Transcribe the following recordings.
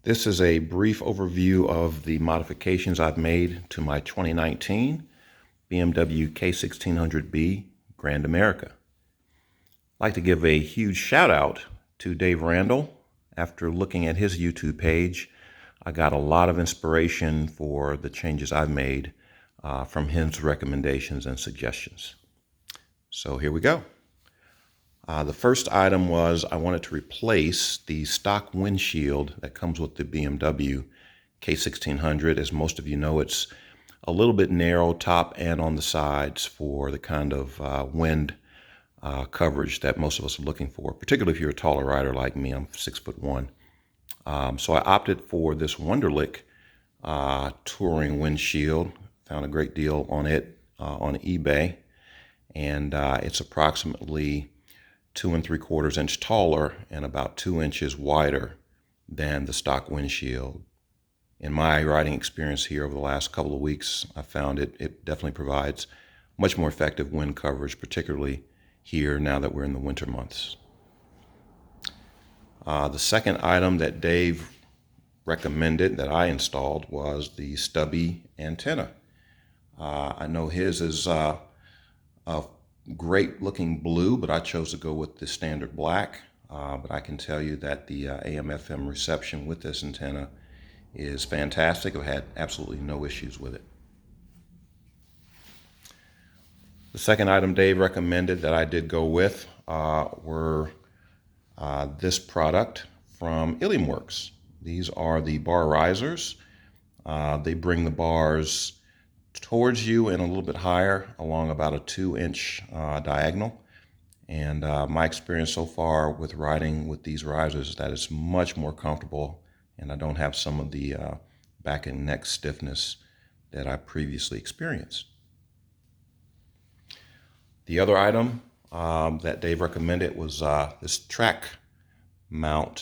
This is a brief overview of the modifications I've made to my 2019 BMW K1600b Grand America. I'd like to give a huge shout out to Dave Randall. After looking at his YouTube page, I got a lot of inspiration for the changes I've made from his recommendations and suggestions. So here we go. The first item was I wanted to replace the stock windshield that comes with the BMW K1600. As most of you know, it's a little bit narrow top and on the sides for the kind of wind coverage that most of us are looking for, particularly if you're a taller rider like me. I'm 6'1". So I opted for this Wunderlich touring windshield. Found a great deal on it on eBay, and it's approximately 2 3/4 inch taller and about 2 inches wider than the stock windshield. In my riding experience here over the last couple of weeks, I found it definitely provides much more effective wind coverage, particularly here now that we're in the winter months. The second item that Dave recommended that I installed was the stubby antenna. I know his is a great looking blue, but I chose to go with the standard black. But I can tell you that the AM/FM reception with this antenna is fantastic. I've had absolutely no issues with it. The second item Dave recommended that I did go with were this product from Iliumworks. These are the bar risers. They bring the bars towards you and a little bit higher along about a 2-inch diagonal. And my experience so far with riding with these risers is that it's much more comfortable, and I don't have some of the back and neck stiffness that I previously experienced. The other item that Dave recommended was this track phone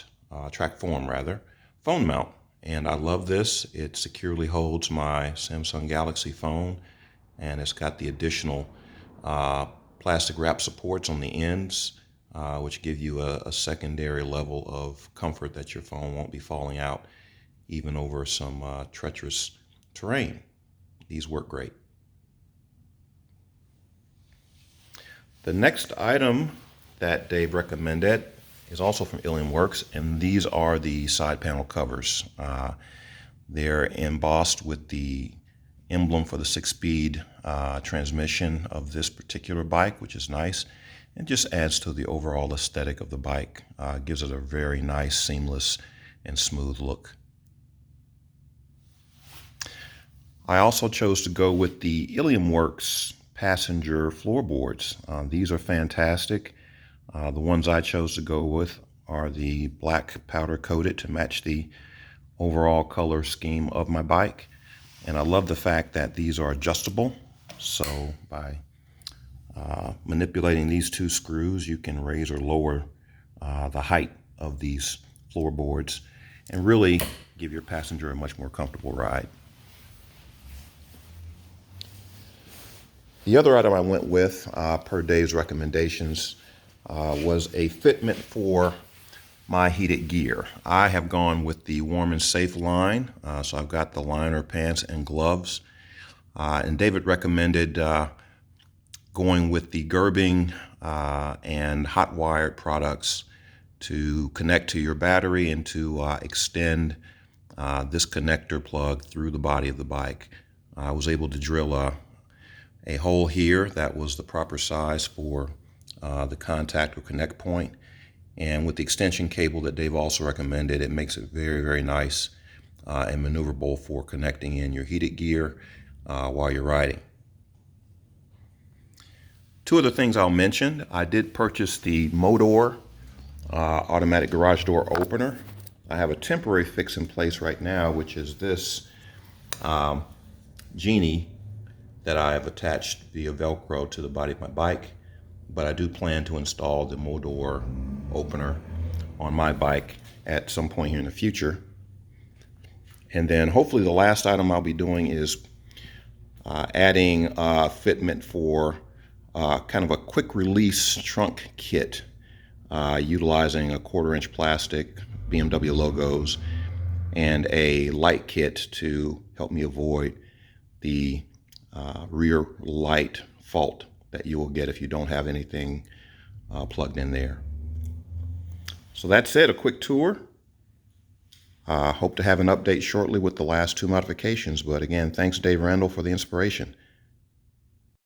mount. And I love this. It securely holds my Samsung Galaxy phone, and it's got the additional plastic wrap supports on the ends, which give you a secondary level of comfort that your phone won't be falling out even over some treacherous terrain. These work great. The next item that Dave recommended is also from Iliumworks, and these are the side panel covers. They're embossed with the emblem for the 6-speed transmission of this particular bike, which is nice, and just adds to the overall aesthetic of the bike. Gives it a very nice, seamless, and smooth look. I also chose to go with the Iliumworks passenger floorboards. These are fantastic. The ones I chose to go with are the black powder coated to match the overall color scheme of my bike. And I love the fact that these are adjustable. So by manipulating these 2 screws, you can raise or lower the height of these floorboards and really give your passenger a much more comfortable ride. The other item I went with, per Dave's recommendations, was a fitment for my heated gear. I have gone with the Warm and Safe line, so I've got the liner pants and gloves. And David recommended going with the gerbing and hot wired products to connect to your battery and to extend this connector plug through the body of the bike. I was able to drill a hole here that was the proper size for the contact or connect point. And with the extension cable that Dave also recommended, it makes it very, very nice and maneuverable for connecting in your heated gear while you're riding. 2 other things I'll mention. I did purchase the Modor automatic garage door opener. I have a temporary fix in place right now, which is this genie that I have attached via Velcro to the body of my bike. But I do plan to install the Modor opener on my bike at some point here in the future. And then hopefully the last item I'll be doing is adding a fitment for kind of a quick release trunk kit utilizing a 1/4 inch plastic, BMW logos, and a light kit to help me avoid the rear light fault that you will get if you don't have anything plugged in there. So that's it, a quick tour. Hope to have an update shortly with the last two modifications, but again, thanks Dave Randall for the inspiration.